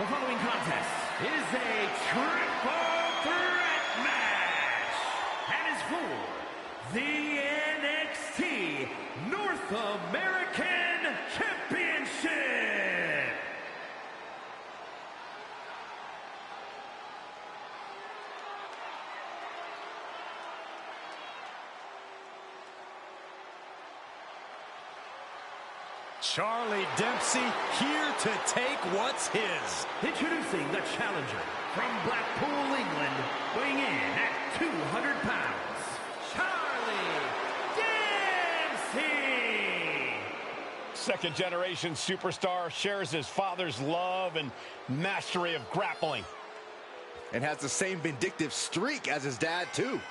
The following contest is a triple threat match and is for the NXT North American Championship. Charlie Dempsey here to take what's his. Introducing the challenger from Blackpool, England, weighing in at 200 pounds, Charlie Dempsey. Second-generation superstar, shares his father's love and mastery of grappling. And has the same vindictive streak as his dad, too.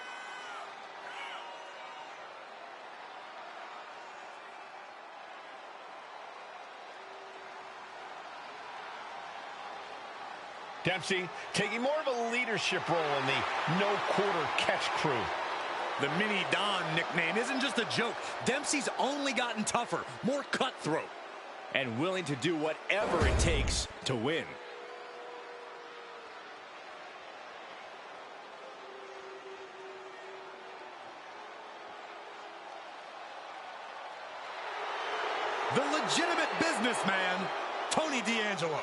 Dempsey taking more of a leadership role in the no-quarter catch crew. The Mini Don nickname isn't just a joke. Dempsey's only gotten tougher, more cutthroat, and willing to do whatever it takes to win. The legitimate businessman, Tony D'Angelo.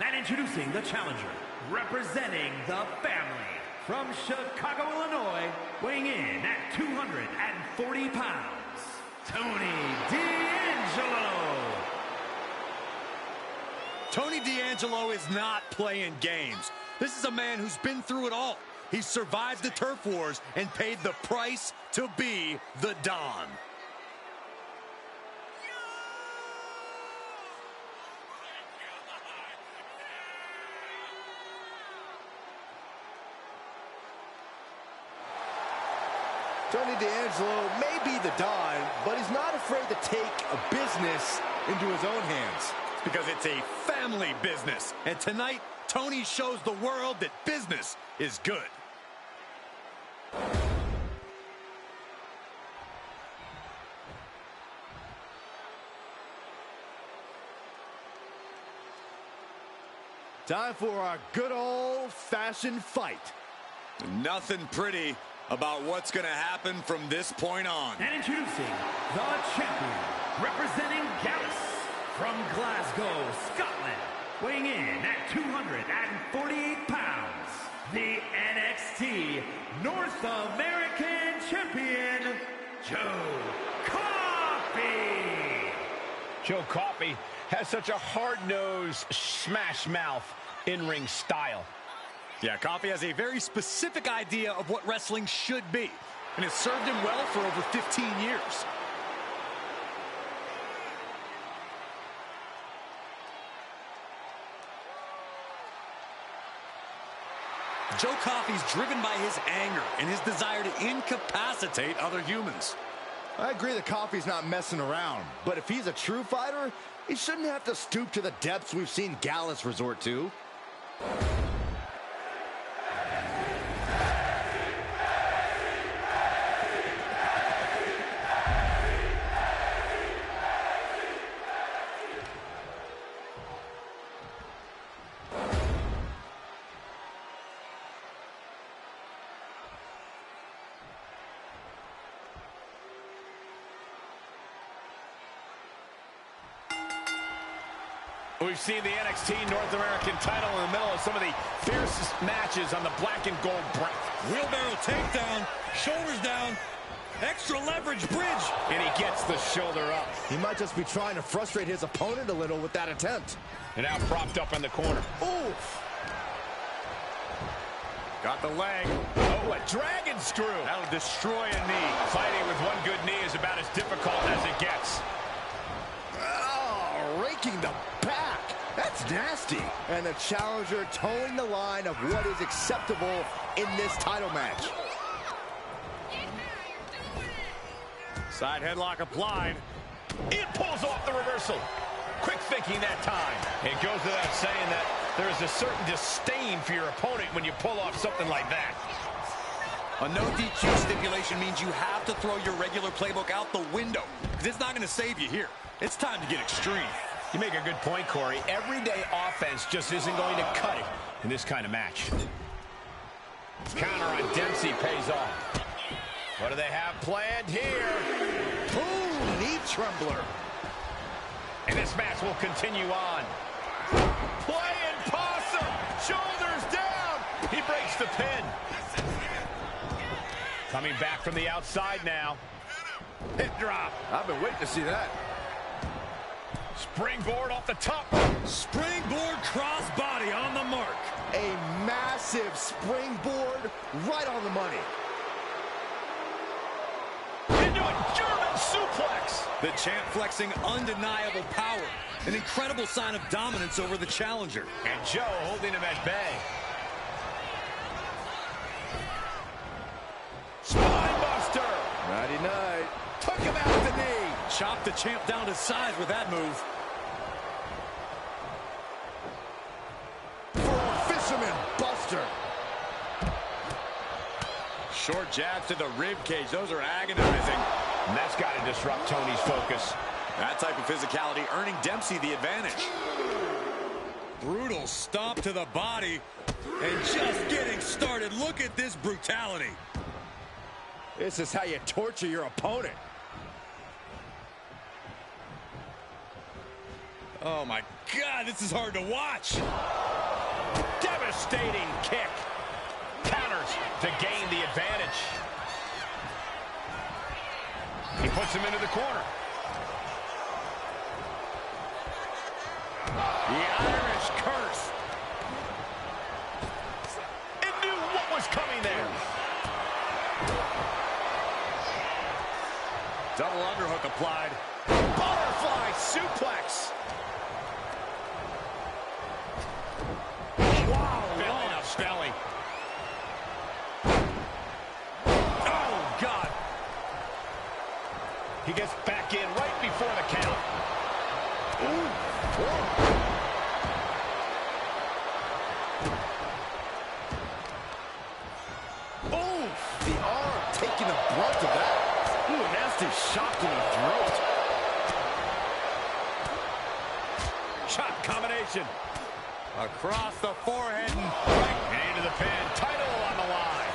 And introducing the challenger, representing the family, from Chicago, Illinois, weighing in at 240 pounds, Tony D'Angelo. Tony D'Angelo is not playing games. This is a man who's been through it all. He's survived the turf wars and paid the price to be the Don. Tony D'Angelo may be the Don, but he's not afraid to take a business into his own hands. It's because it's a family business. And tonight, Tony shows the world that business is good. Time for our good old-fashioned fight. Nothing pretty about what's going to happen from this point on. And introducing the champion, representing Gallus, from Glasgow, Scotland, weighing in at 248 pounds, the NXT North American Champion, Joe Coffey. Joe Coffey has such a hard-nosed, smash-mouth in-ring style. Yeah, Coffey has a very specific idea of what wrestling should be, and it's served him well for over 15 years. Joe Coffey's driven by his anger and his desire to incapacitate other humans. I agree that Coffey's not messing around, but if he's a true fighter, he shouldn't have to stoop to the depths we've seen Gallus resort to. We've seen the NXT North American title in the middle of some of the fiercest matches on the black and gold brand. Wheelbarrow takedown, shoulders down, extra leverage bridge. And he gets the shoulder up. He might just be trying to frustrate his opponent a little with that attempt. And now propped up in the corner. Oof! Got the leg. Oh, a dragon screw. That'll destroy a knee. Fighting with one good knee is about as difficult as it gets. Oh, raking the back. That's nasty. And the challenger towing the line of what is acceptable in this title match. Side headlock applied. It pulls off the reversal. Quick thinking that time. It goes without saying that there is a certain disdain for your opponent when you pull off something like that. A no DQ stipulation means you have to throw your regular playbook out the window. It's not going to save you here. It's time to get extreme. You make a good point, Corey. Everyday offense just isn't going to cut it in this kind of match. Counter on Dempsey pays off. What do they have planned here? Boom, knee trembler. And this match will continue on. Playing possum. Shoulders down. He breaks the pin. Coming back from the outside now. Hip drop. I've been waiting to see that. Springboard off the top. Springboard crossbody on the mark. A massive springboard right on the money. Into a German suplex. The champ flexing undeniable power. An incredible sign of dominance over the challenger. And Joe holding him at bay. Spinebuster. Nighty-night. Took him out at the knee. Chopped the champ down to size with that move. For a fisherman buster. Short jabs to the rib cage. Those are agonizing. And that's got to disrupt Tony's focus. That type of physicality earning Dempsey the advantage. Brutal stomp to the body. And just getting started. Look at this brutality. This is how you torture your opponent. Oh my God, this is hard to watch. Devastating kick. Counters to gain the advantage. He puts him into the corner. The Irish curse. It knew what was coming there. Double underhook applied. Butterfly suplex. Wow, Belly to belly. oh God. He gets back in right before the count. Ooh. Oh, the arm taking the brunt of that. Ooh, a nasty shot to the throat. Shot combination. Across the forehead and And into the pin. Title on the line.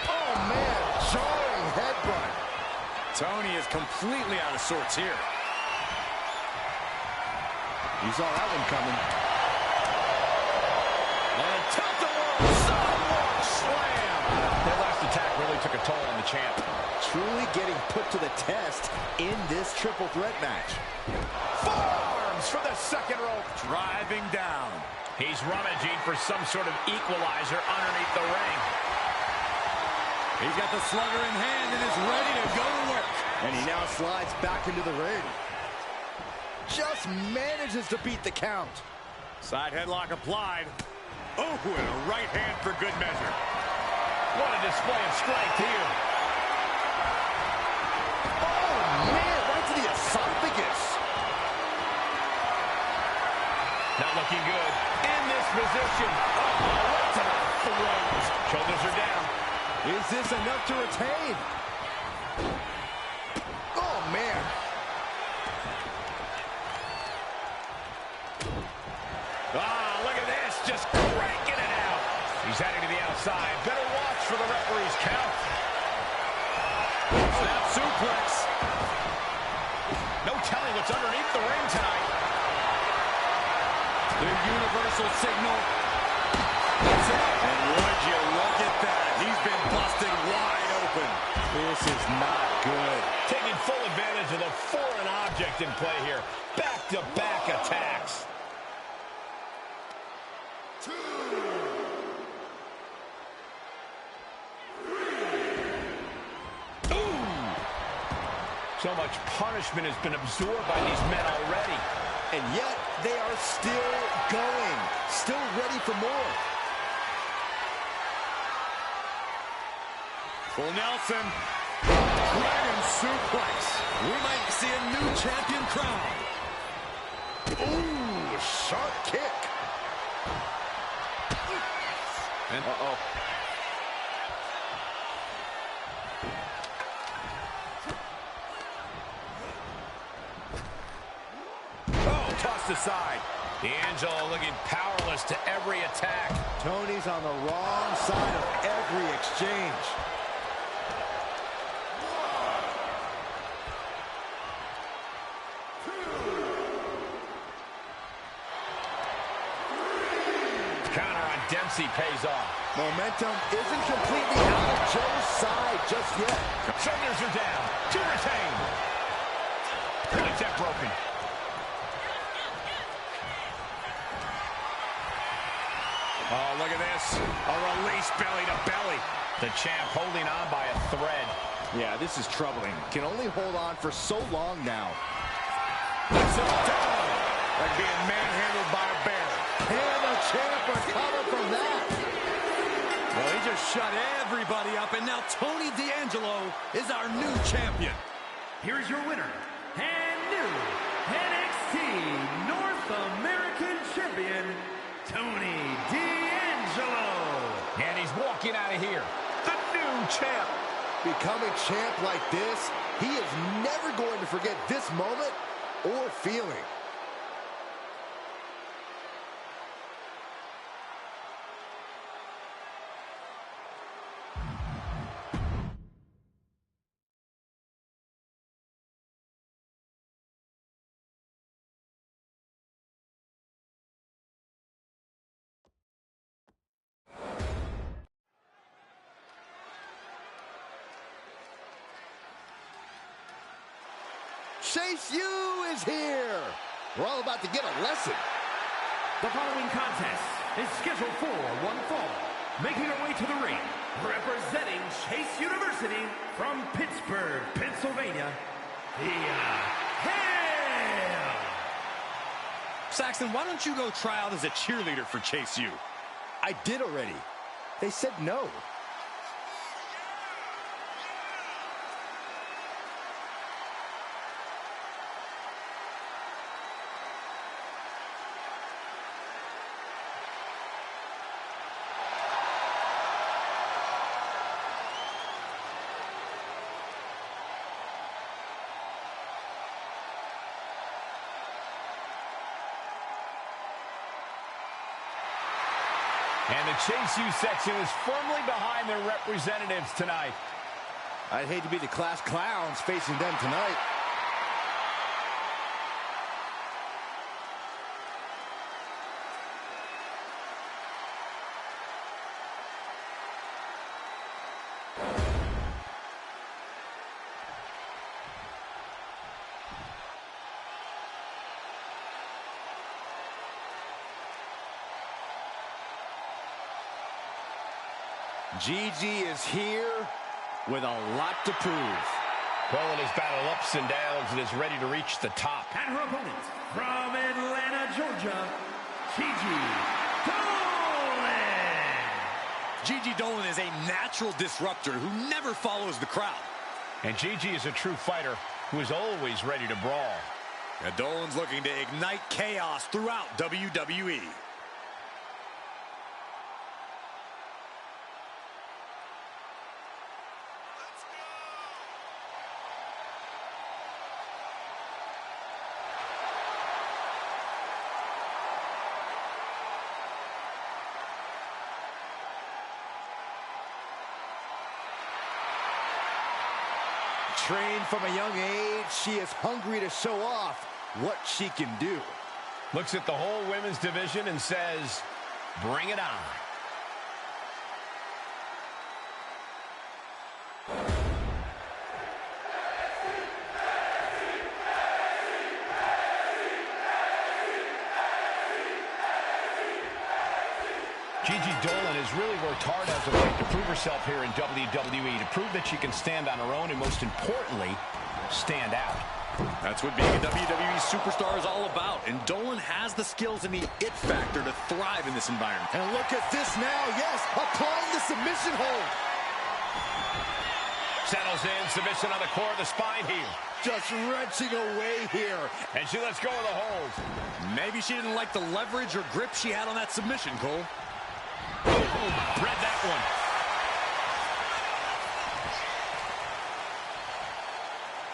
Oh, man, jarring headbutt. Tony is completely out of sorts here. You saw that one coming. And tilt-a-whirl sidewalk slam. That last attack really took a toll on the champ. Truly getting put to the test in this triple threat match. Forearms for the second rope. Driving down. He's rummaging for some sort of equalizer underneath the ring. He's got the slugger in hand and is ready to go to work. And he now slides back into the ring. Just manages to beat the count. Side headlock applied. Oh, and a right hand for good measure. What a display of strength here. Oh, man, right to the esophagus. Not looking good. In this position. Oh, right to the throat. Shoulders are down. Is this enough to retain? Oh, man. Ah, look at this. Just cranking it out. He's heading to the outside. Better watch for the referee's count. Snap suplex. No telling what's underneath the ring tonight. The universal signal. That's it. And would you look at that? He's been busted wide open. This is not good. Taking full advantage of the foreign object in play here. Back-to-back attacks. So much punishment has been absorbed by these men already. And yet, they are still going. Still ready for more. Full Nelson. Dragon suplex. We might see a new champion crown. Ooh, sharp kick. And Uh-oh. D'Angelo looking powerless to every attack. Tony's on the wrong side of every exchange. Counter on Dempsey pays off. Momentum isn't completely out of Joe's side just yet. Shoulders are down. To retain. Concept broken. Oh, look at this. A release belly to belly. The champ holding on by a thread. Yeah, this is troubling. Can only hold on for so long now. So down. Like being manhandled by a bear. Can the champ recover from that? Well, he just shut everybody up, and now Tony D'Angelo is our new champion. Here's your winner, and new NXT North American Champion, Tony D'Angelo. And he's walking out of here. The new champ. Becoming champ like this, he is never going to forget this moment or feeling. Chase U is here. We're all about to get a lesson. The following contest is scheduled for one fall. Making her way to the ring, representing Chase University from Pittsburgh, Pennsylvania, Hale. Saxton, why don't you go try out as a cheerleader for Chase U? I did already. They said no. And the Chase U section is firmly behind their representatives tonight. I'd hate to be the class clowns facing them tonight. Gigi is here with a lot to prove. Dolan has battled ups and downs and is ready to reach the top. And her opponent from Atlanta, Georgia, Gigi Dolan. Gigi Dolan is a natural disruptor who never follows the crowd. And Gigi is a true fighter who is always ready to brawl. And Dolan's looking to ignite chaos throughout WWE. Trained from a young age, she is hungry to show off what she can do. Looks at the whole women's division and says, bring it on. Gigi Dolan has really worked hard as of late to prove herself here in WWE, to prove that she can stand on her own and, most importantly, stand out. That's what being a WWE superstar is all about, and Dolan has the skills and the it factor to thrive in this environment. And look at this now, yes, applying the submission hold. Settles in, submission on the core of the spine here. Just wrenching away here. And she lets go of the hold. Maybe she didn't like the leverage or grip she had on that submission, Cole. Oh, read that one.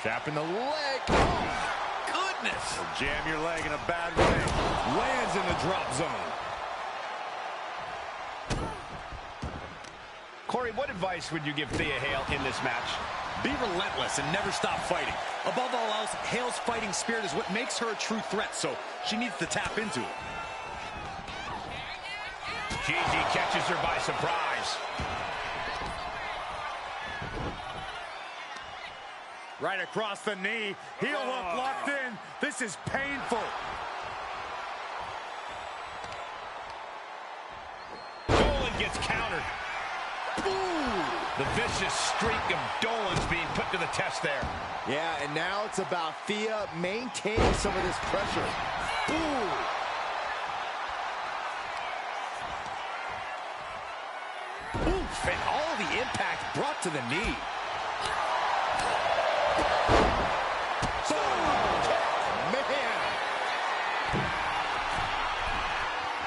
Trapping the leg. Oh, goodness. Jam your leg in a bad way. Lands in the drop zone. Corey, what advice would you give Thea Hale in this match? Be relentless and never stop fighting. Above all else, Hale's fighting spirit is what makes her a true threat, so she needs to tap into it. Gigi catches her by surprise. Right across the knee. Heel hook locked in. This is painful. Dolan gets countered. Ooh. The vicious streak of Dolan's being put to the test there. Yeah, and now it's about Thea maintaining some of this pressure. Ooh. Oof, and all the impact brought to the knee. Man.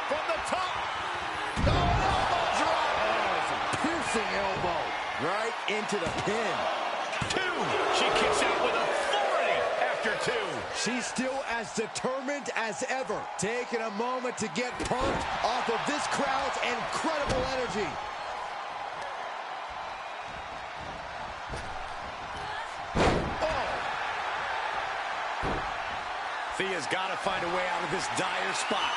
From the top. Oh, an elbow drop. Oh, it's a piercing elbow. Right into the pin. 2. She kicks out with authority after 2. She's still as determined as ever. Taking a moment to get pumped off of this crowd's incredible energy. Thea's got to find a way out of this dire spot.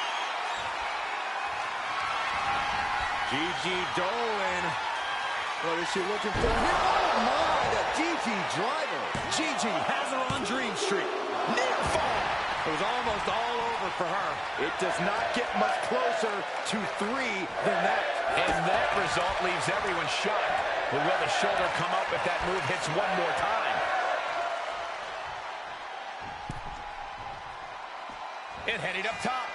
Gigi Dolan. What is she looking for here? Oh my, the Gigi driver. Gigi has her on Dream Street. Near fall. It was almost all over for her. It does not get much closer to 3 than that. And that result leaves everyone shocked. But will the shoulder come up if that move hits one more time? And heading up top.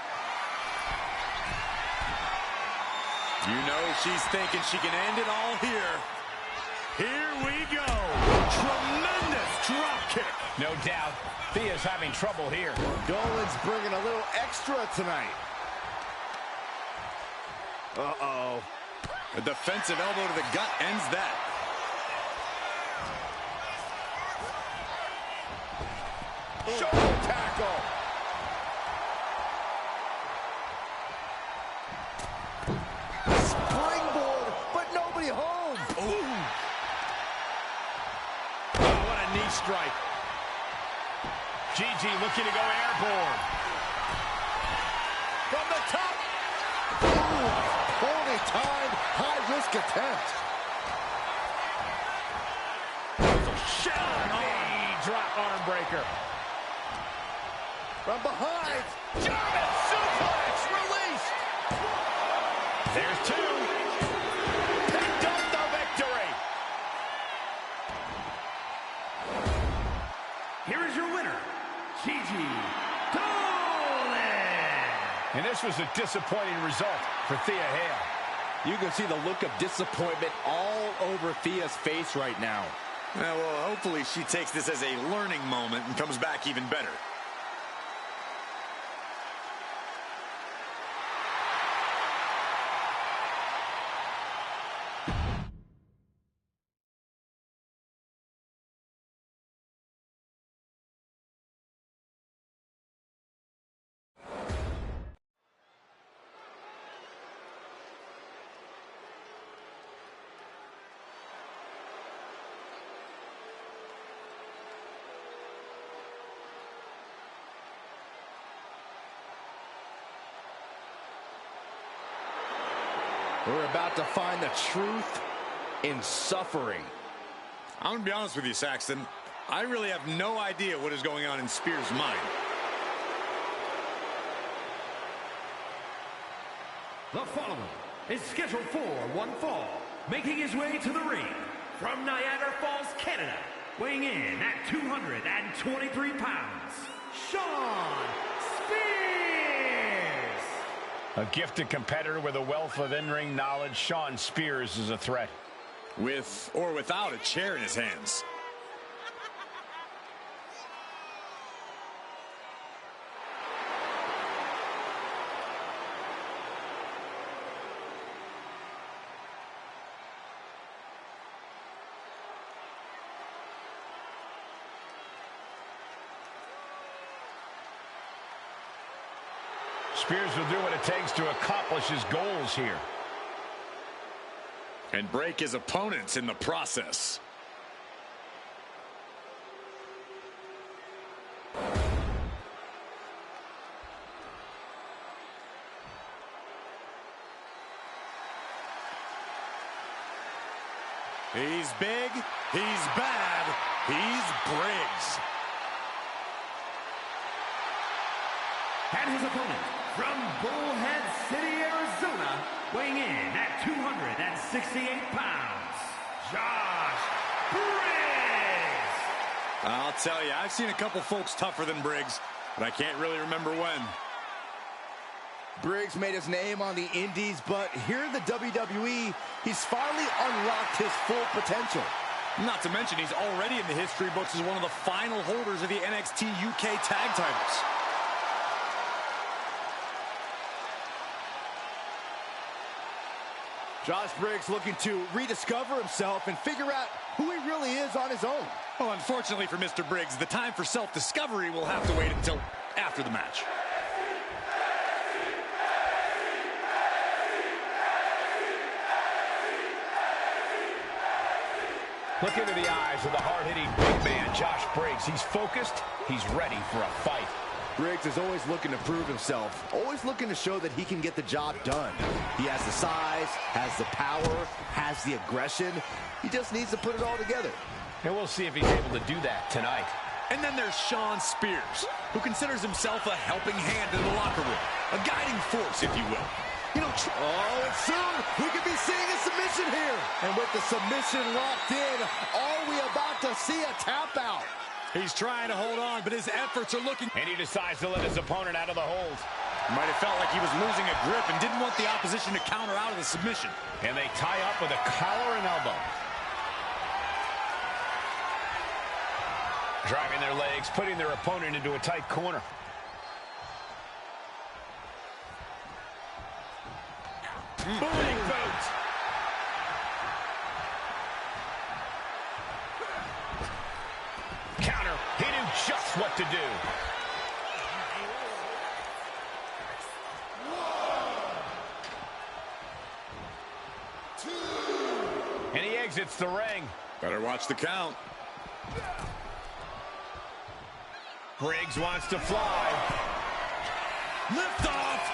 You know she's thinking she can end it all here. Here we go. Tremendous drop kick. No doubt. Thea's having trouble here. Dolan's bringing a little extra tonight. Uh-oh. A defensive elbow to the gut ends that. Shoulder tackle. Springboard, but nobody home. Ooh. Oh, what a knee strike. Gigi looking to go airborne. From the top. Ooh, poorly timed, high-risk attempt. Knee drop arm breaker. From behind. German suplex released. There's 2. Picked up the victory. Here is your winner, Gigi Dolan. And this was a disappointing result for Thea Hale. You can see the look of disappointment all over Thea's face right now. Well, hopefully she takes this as a learning moment and comes back even better. We're about to find the truth in suffering. I'm going to be honest with you, Saxton. I really have no idea what is going on in Spears' mind. The following is scheduled for one fall, making his way to the ring from Niagara Falls, Canada, weighing in at 223 pounds, Shawn Spears. A gifted competitor with a wealth of in-ring knowledge, Shawn Spears is a threat. With or without a chair in his hands. Spears will do what it takes to accomplish his goals here. And break his opponents in the process. He's big, he's bad, he's Briggs. And his opponent, from Bullhead City, Arizona, weighing in at 268 pounds, Josh Briggs! I'll tell you, I've seen a couple folks tougher than Briggs, but I can't really remember when. Briggs made his name on the Indies, but here in the WWE, he's finally unlocked his full potential. Not to mention, he's already in the history books as one of the final holders of the NXT UK tag titles. Josh Briggs looking to rediscover himself and figure out who he really is on his own. Well, unfortunately for Mr. Briggs, the time for self-discovery will have to wait until after the match. Look into the eyes of the hard-hitting big man, Josh Briggs. He's focused. He's ready for a fight. Briggs is always looking to prove himself, always looking to show that he can get the job done. He has the size, has the power, has the aggression. He just needs to put it all together. And we'll see if he's able to do that tonight. And then there's Shawn Spears, who considers himself a helping hand in the locker room, a guiding force, if you will. You know, and soon we could be seeing a submission here. And with the submission locked in, are we about to see a tap out? He's trying to hold on, but his efforts are looking... And he decides to let his opponent out of the hold. Might have felt like he was losing a grip and didn't want the opposition to counter out of the submission. And they tie up with a collar and elbow. Driving their legs, putting their opponent into a tight corner. Booting boot. Counter. He knew just what to do. And he exits the ring. Better watch the count. Briggs wants to fly. Lift off!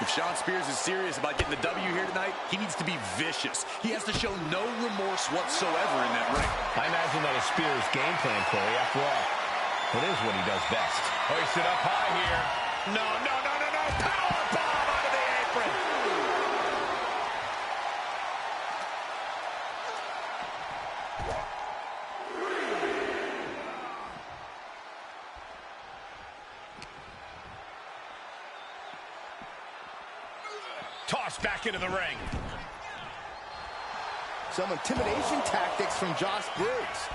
If Shawn Spears is serious about getting the W here tonight, he needs to be vicious. He has to show no remorse whatsoever in that ring. I imagine that is Spears' game plan, Corey. After all, it is what he does best. Hoisted up high here. No. Power bomb onto the apron. Tossed back into the ring. Some intimidation tactics from Josh Briggs.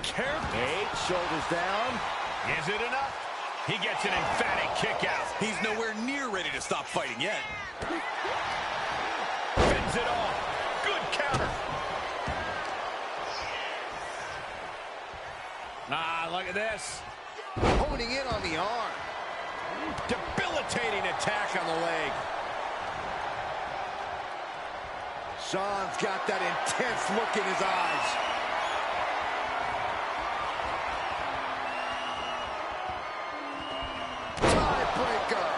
Careful. 8, shoulders down. Is it enough? He gets an emphatic kick out. He's nowhere near ready to stop fighting yet. Fends it off. Good counter. Look at this. Honing in on the arm. Debilitating attack on the leg. Shawn's got that intense look in his eyes. Tiebreaker.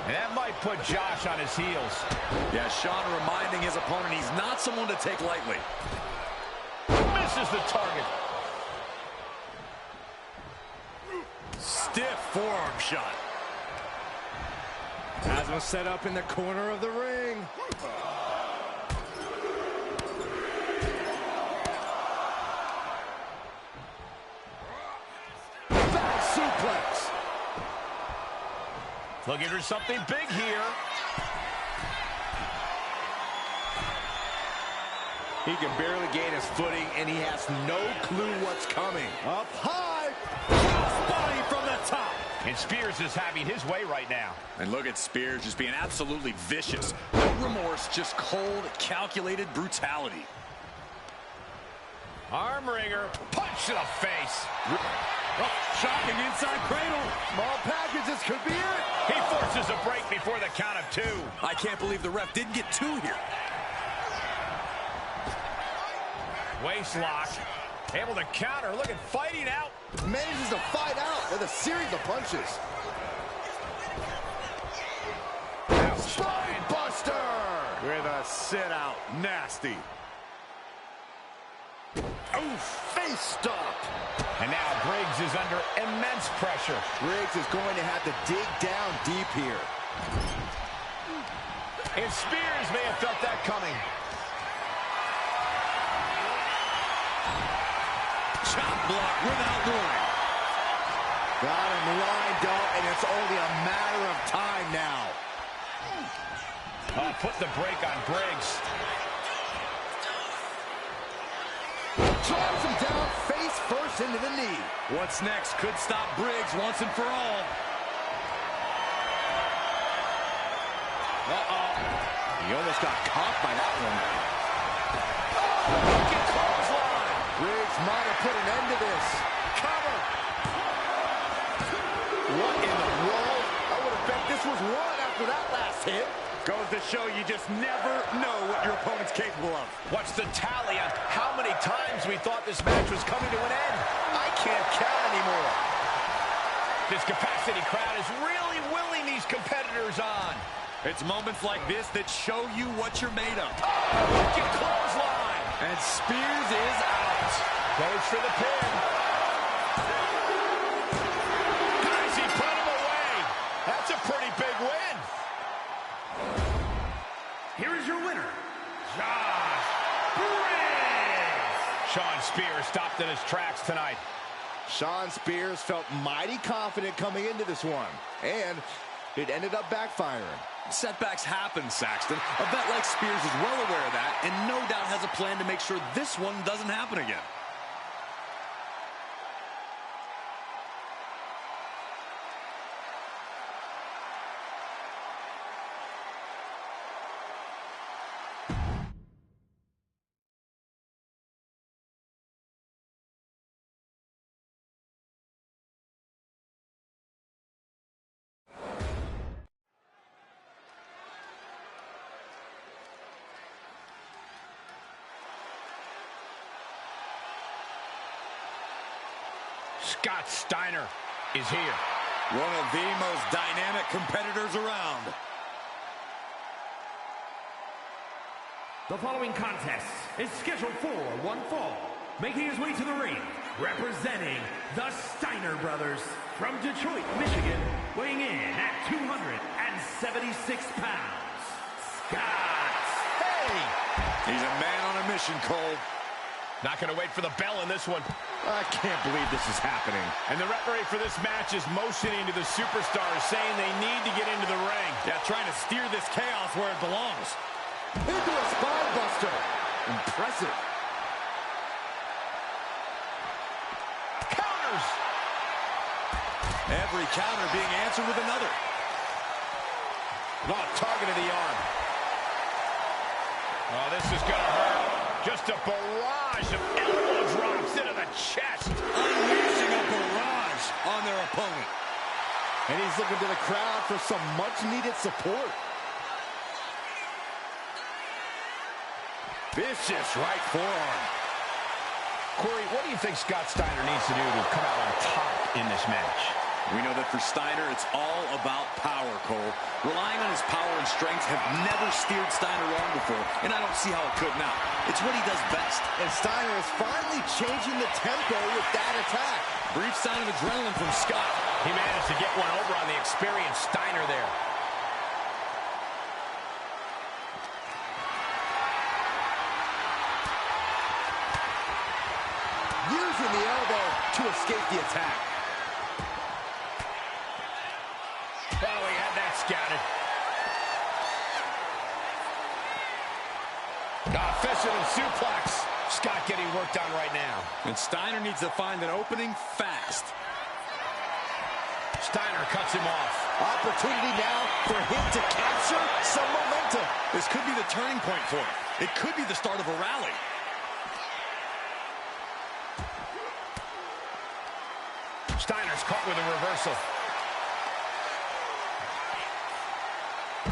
And that might put Josh on his heels. Yeah, Shawn reminding his opponent he's not someone to take lightly. Misses the target. Stiff forearm shot. Has him set up in the corner of the ring. Back suplex. Looking for something big here. He can barely gain his footing, and he has no clue what's coming. Up high. Body from the top. And Spears is having his way right now. And look at Spears just being absolutely vicious. No remorse, just cold, calculated brutality. Arm wringer. Punch Punch to the face. Oh, shocking inside cradle. Small packages could be it. He forces a break before the count of 2. I can't believe the ref didn't get 2 here. Waist lock. Able to counter. Look at fighting out. Manages to fight out with a series of punches. Spine buster. With a sit out. Nasty. Oof, face stop. And now Briggs is under immense pressure. Briggs is going to have to dig down deep here. And Spears may have felt that coming. Chop block without warning. Got him lined up, and it's only a matter of time now. Put the break on Briggs. Drives him down face first into the knee. What's next could stop Briggs once and for all. He almost got caught by that one. Briggs might have put an end to this. Cover. What in the world? I would have bet this was one after that last hit. Goes to show you just never know what your opponent's capable of. What's the tally on how many times we thought this match was coming to an end? I can't count anymore. This capacity crowd is really willing these competitors on. It's moments like this that show you what you're made of. Wicked clothesline. And Spears is out. Goes for the pin. Guys, he put him away. That's a pretty big win. Here is your winner, Josh Briggs. Shawn Spears stopped in his tracks tonight. Shawn Spears felt mighty confident coming into this one, and it ended up backfiring. Setbacks happen, Saxton. A vet like Spears is well aware of that, and no doubt has a plan to make sure this one doesn't happen again. Scott Steiner is here. One of the most dynamic competitors around. The following contest is scheduled for one fall. Making his way to the ring, representing the Steiner brothers from Detroit, Michigan, weighing in at 276 pounds, Scott. Hey! He's a man on a mission, Cole. Not going to wait for the bell in this one. I can't believe this is happening. And the referee for this match is motioning to the superstars, saying they need to get into the ring. Yeah, trying to steer this chaos where it belongs. Into a spine buster. Impressive. Counters! Every counter being answered with another. Not targeted the arm. Oh, this is going to hurt. Just a barrage of elbow drops into the chest. Unleashing a barrage on their opponent. And he's looking to the crowd for some much-needed support. Vicious right forearm. Corey, what do you think Scott Steiner needs to do to come out on top in this match? We know that for Steiner, it's all about power, Cole. Relying on his power and strength have never steered Steiner wrong before, and I don't see how it could now. It's what he does best. And Steiner is finally changing the tempo with that attack. Brief sign of adrenaline from Scott. He managed to get one over on the experienced Steiner there. Using the elbow to escape the attack. Oh, he had that scouted. Fisherman suplex. Scott getting work done right now. And Steiner needs to find an opening fast. Steiner cuts him off. Opportunity now for him to capture some momentum. This could be the turning point for him. It could be the start of a rally. Steiner's caught with a reversal.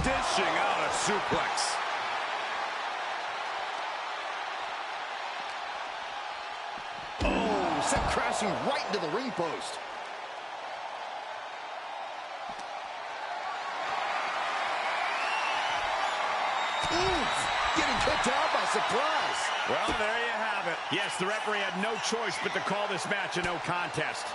Dishing out a suplex. Oh, sent crashing right into the ring post. Oof, getting kicked out by surprise. Well, there you have it. Yes, the referee had no choice but to call this match a no contest.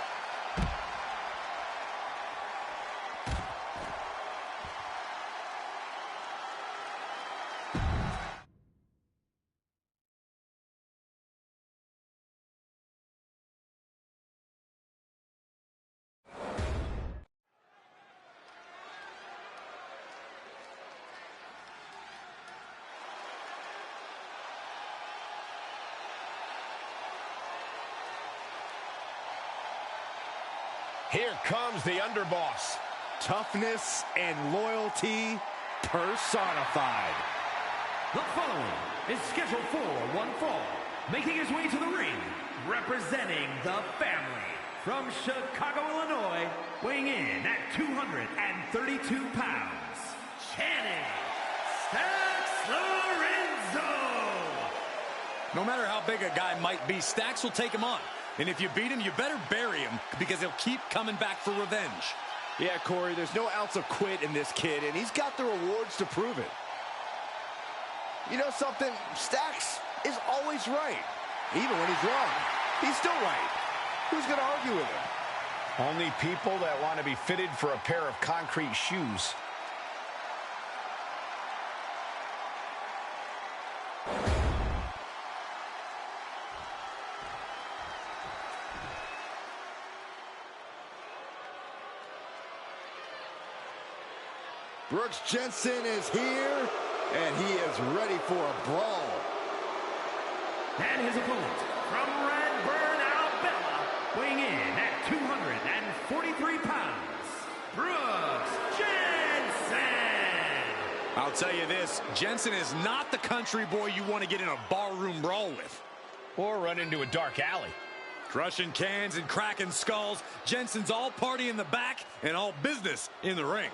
Here comes the underboss. Toughness and loyalty personified. The following is scheduled for one fall, making his way to the ring, representing the family. From Chicago, Illinois, weighing in at 232 pounds, Channing Stax Lorenzo. No matter how big a guy might be, Stax will take him on. And if you beat him, you better bury him, because he'll keep coming back for revenge. Yeah, Corey, there's no ounce of quit in this kid, and he's got the rewards to prove it. You know something? Stax is always right. Even when he's wrong, he's still right. Who's going to argue with him? Only people that want to be fitted for a pair of concrete shoes. Brooks Jensen is here, and he is ready for a brawl. And his opponent, from Redburn, Alabama, weighing in at 243 pounds, Brooks Jensen. I'll tell you this, Jensen is not the country boy you want to get in a barroom brawl with. Or run into a dark alley. Crushing cans and cracking skulls, Jensen's all party in the back and all business in the ring.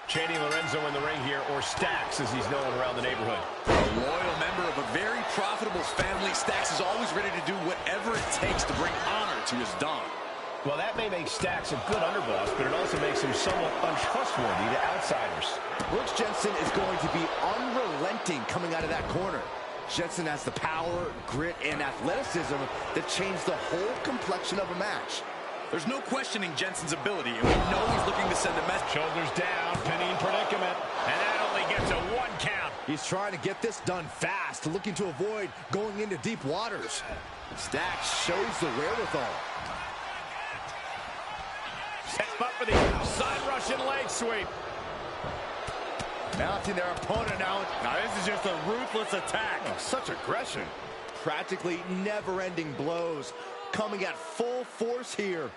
Channing Lorenzo in the ring here, or Stax as he's known around the neighborhood. A loyal member of a very profitable family, Stax is always ready to do whatever it takes to bring honor to his don. Well, that may make Stax a good underboss, but it also makes him somewhat untrustworthy to outsiders. Brooks Jensen is going to be unrelenting coming out of that corner. Jensen has the power, grit, and athleticism that change the whole complexion of a match. There's no questioning Jensen's ability, and we know he's looking to send a message. Shoulders down, pinning predicament, and that only gets a 1 count. He's trying to get this done fast, looking to avoid going into deep waters. Stax shows the wherewithal. Set up for the side Russian leg sweep. Mounting their opponent now. Now this is just a ruthless attack. Oh, such aggression. Practically never-ending blows coming at full force here.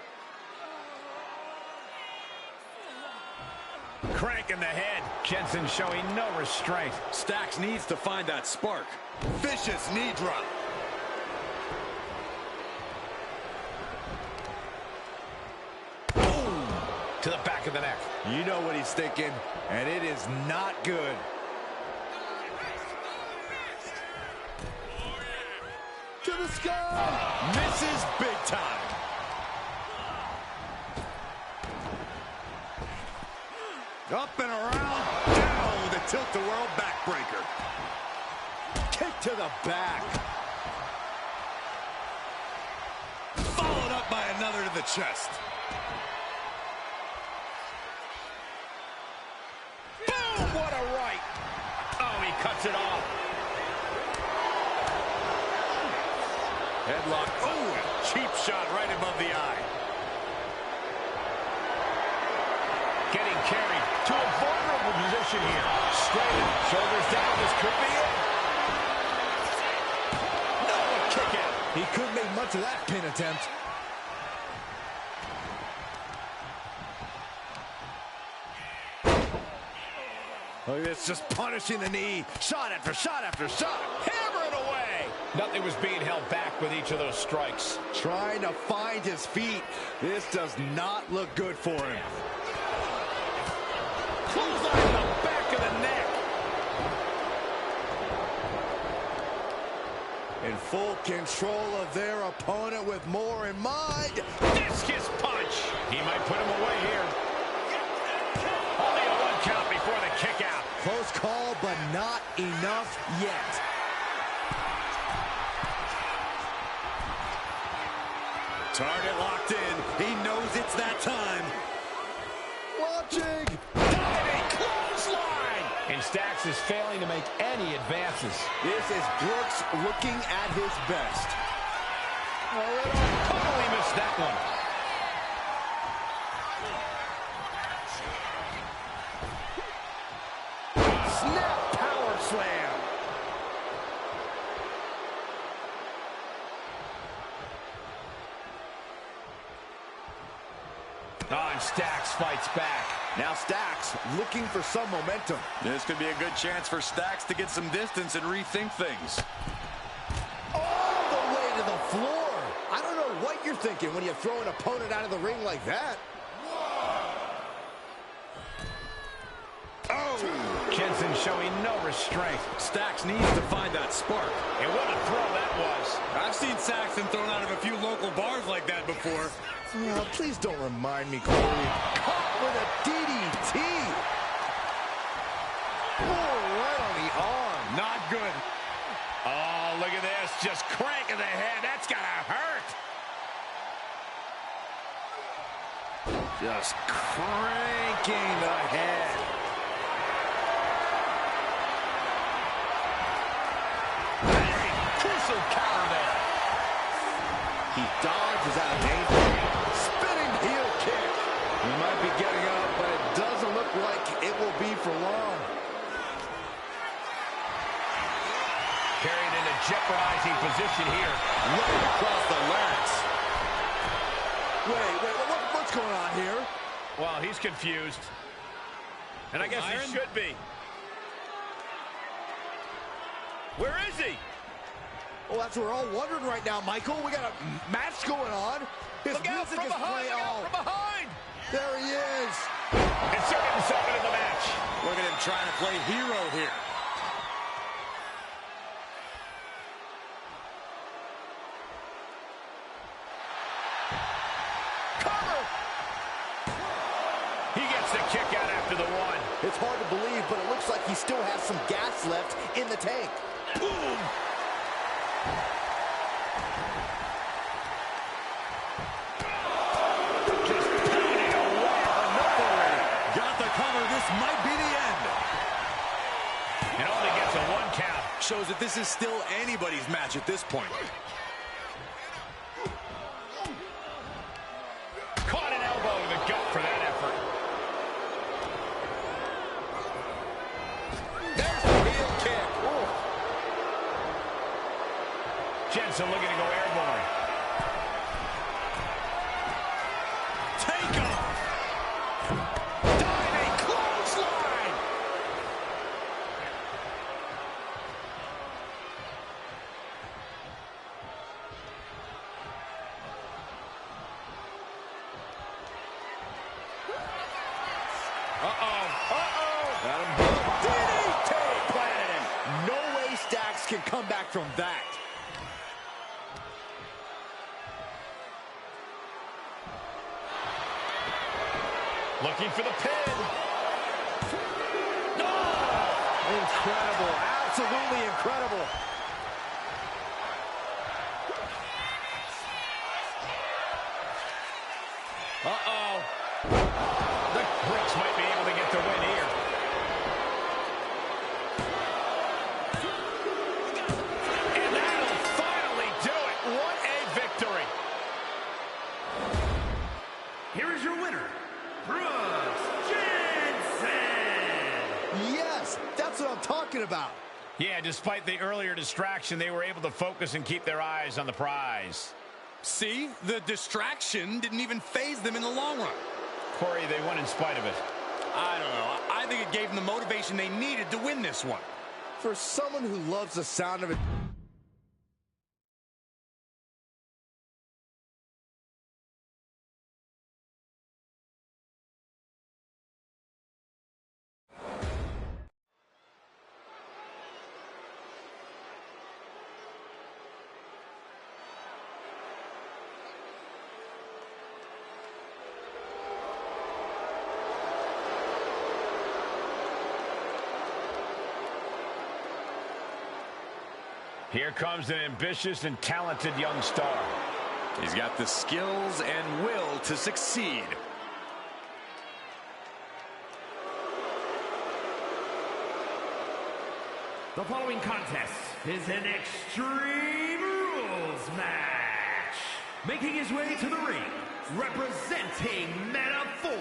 Crank in the head. Jensen showing no restraint. Stax needs to find that spark. Vicious knee drop. Boom! To the back of the neck. You know what he's thinking, and it is not good. To the sky! Misses big time. Up and around, down with a tilt-the-world backbreaker. Kick to the back. Followed up by another to the chest. Boom! What a right! Oh, he cuts it off. Headlock. Oh, a cheap shot right above the eye. Getting carried to a vulnerable position here. Straight up, shoulders down. This could be it. No, a kick out. He couldn't make much of that pin attempt. Look at this, just punishing the knee. Shot after shot after shot. Hammer it away. Nothing was being held back with each of those strikes. Trying to find his feet. This does not look good for him. Clothesline in the back of the neck. In full control of their opponent with more in mind. Discus punch. He might put him away here. Only a 1 count before the kick out. Close call, but not enough yet. Target locked in. He knows it's that time. Watching. Diving clothesline. And Stacks is failing to make any advances. This is Brooks looking at his best. Totally missed that one. Snap power slam. And Stacks fights back. Now Stacks looking for some momentum. This could be a good chance for Stacks to get some distance and rethink things. All the way to the floor. I don't know what you're thinking when you throw an opponent out of the ring like that. Jensen showing no restraint. Stacks needs to find that spark. And what a throw that was. I've seen Saxton thrown out of a few local bars like that before. Oh, please don't remind me, Corey. Caught with a DDT. Oh, right on the arm. Not good. Oh, look at this. Just cranking the head. That's gotta hurt. Just cranking the head. Crucial counter there. He dodges out of danger. Spinning heel kick. He might be getting up, but it doesn't look like it will be for long. Carried in a jeopardizing position here. Right across the larynx. Wait, what's going on here? Well, he's confused. And I guess he should be. Where is he? Well, that's what we're all wondering right now, Michael. We got a match going on. His Look out music from is behind! playing. Look out from behind! There he is. Inserting himself into the match. Look at him trying to play hero here. Cover! He gets the kick out after the one. It's hard to believe, but it looks like he still has some gas left in the tank. Boom! Just pounding away. Enough already. Got the cover. This might be the end. And only gets a 1 count. Shows that this is still anybody's match at this point. Caught an elbow in the gut for that effort. There's the heel kick. Oh. Jensen looking to go airborne. Take off. Diving clothesline. Got him hooked. DDT planted him. No way Stacks can come back from that. Looking for the pin. No! Incredible. Absolutely incredible. The Brooks might be able to get the win here. And that'll finally do it. What a victory. Here is your winner, Brooks. Yes, that's what I'm talking about. Yeah, despite the earlier distraction, they were able to focus and keep their eyes on the prize. See? The distraction didn't even faze them in the long run. Corey, they won in spite of it. I don't know. I think it gave them the motivation they needed to win this one. For someone who loves the sound of it. Here comes an ambitious and talented young star. He's got the skills and will to succeed. The following contest is an Extreme Rules match. Making his way to the ring, representing Men of 4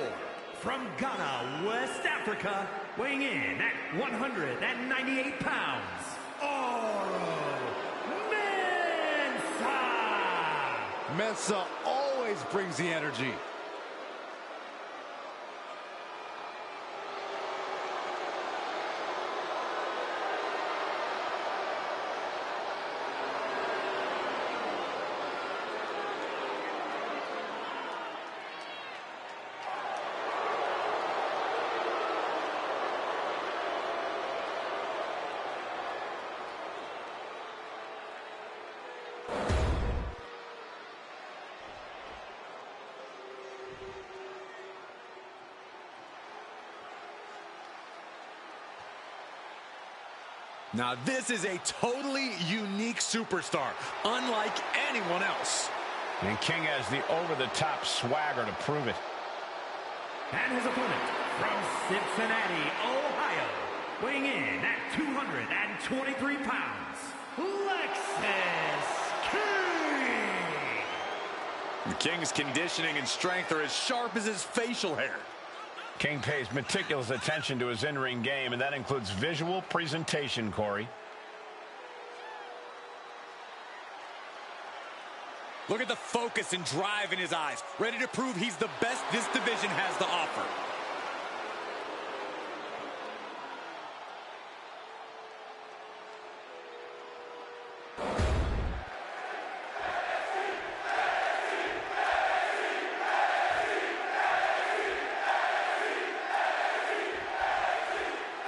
from Ghana, West Africa, weighing in at 198 pounds. Mensah always brings the energy. Now this is a totally unique superstar, unlike anyone else. And King has the over-the-top swagger to prove it. And his opponent from Cincinnati, Ohio, weighing in at 223 pounds, Lexus King. The King's conditioning and strength are as sharp as his facial hair. King pays meticulous attention to his in-ring game, and that includes visual presentation, Corey. Look at the focus and drive in his eyes, ready to prove he's the best this division has to offer.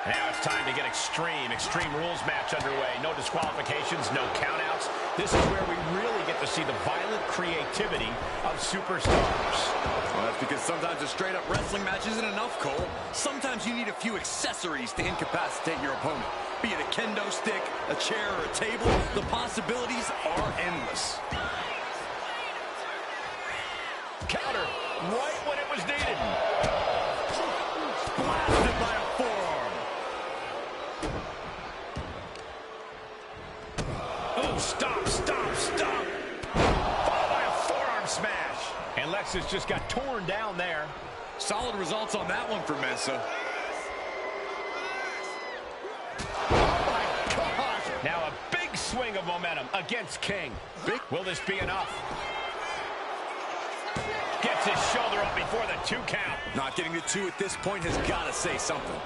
Now it's time to get Extreme Rules match underway. No disqualifications, no countouts. This is where we really get to see the violent creativity of superstars. Well, that's because sometimes a straight-up wrestling match isn't enough, Cole. Sometimes you need a few accessories to incapacitate your opponent. Be it a kendo stick, a chair, or a table, the possibilities are endless. Counter right when it was needed. Blasted by a forearm. Oh, stop. Followed by a forearm smash. And Lexus just got torn down there. Solid results on that one for Mensah. Oh, my gosh. Now a big swing of momentum against King. Will this be enough? Gets his shoulder up before the 2 count. Not getting the 2 at this point has got to say something.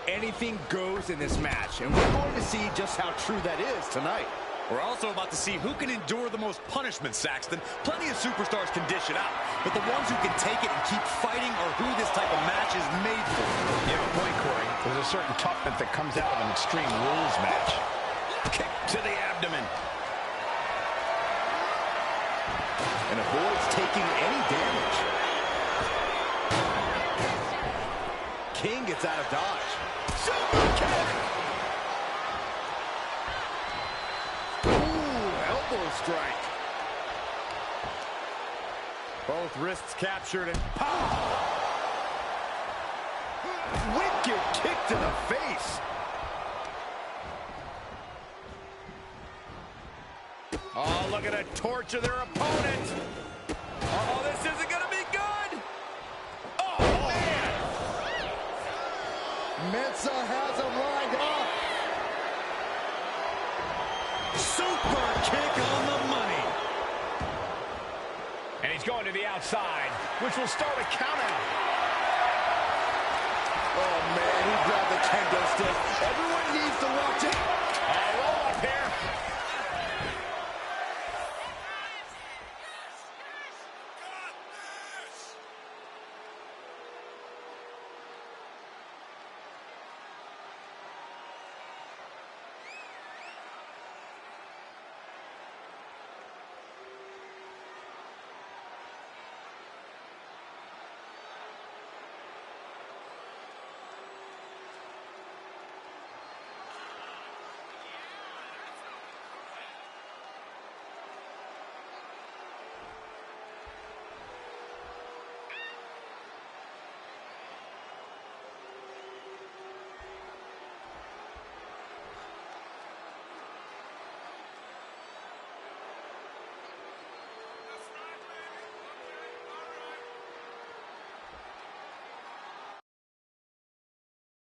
Anything goes in this match, and we're going to see just how true that is tonight. We're also about to see who can endure the most punishment, Saxton. Plenty of superstars can dish it out, but the ones who can take it and keep fighting are who this type of match is made for. You have a point, Corey. There's a certain toughness that comes out of an Extreme Rules match. Kick to the abdomen. And avoids taking any damage. King gets out of dodge. Super kick! Ooh, elbow strike. Both wrists captured and pow! Wicked kick to the face. Oh, look at a torture their opponent. Oh, this isn't going to be good! Oh, man! Mensa has him lined up. Super kick on the money. And he's going to the outside, which will start a count out. Oh, man, he grabbed the kendo stick. Everyone needs to watch it. Roll up here.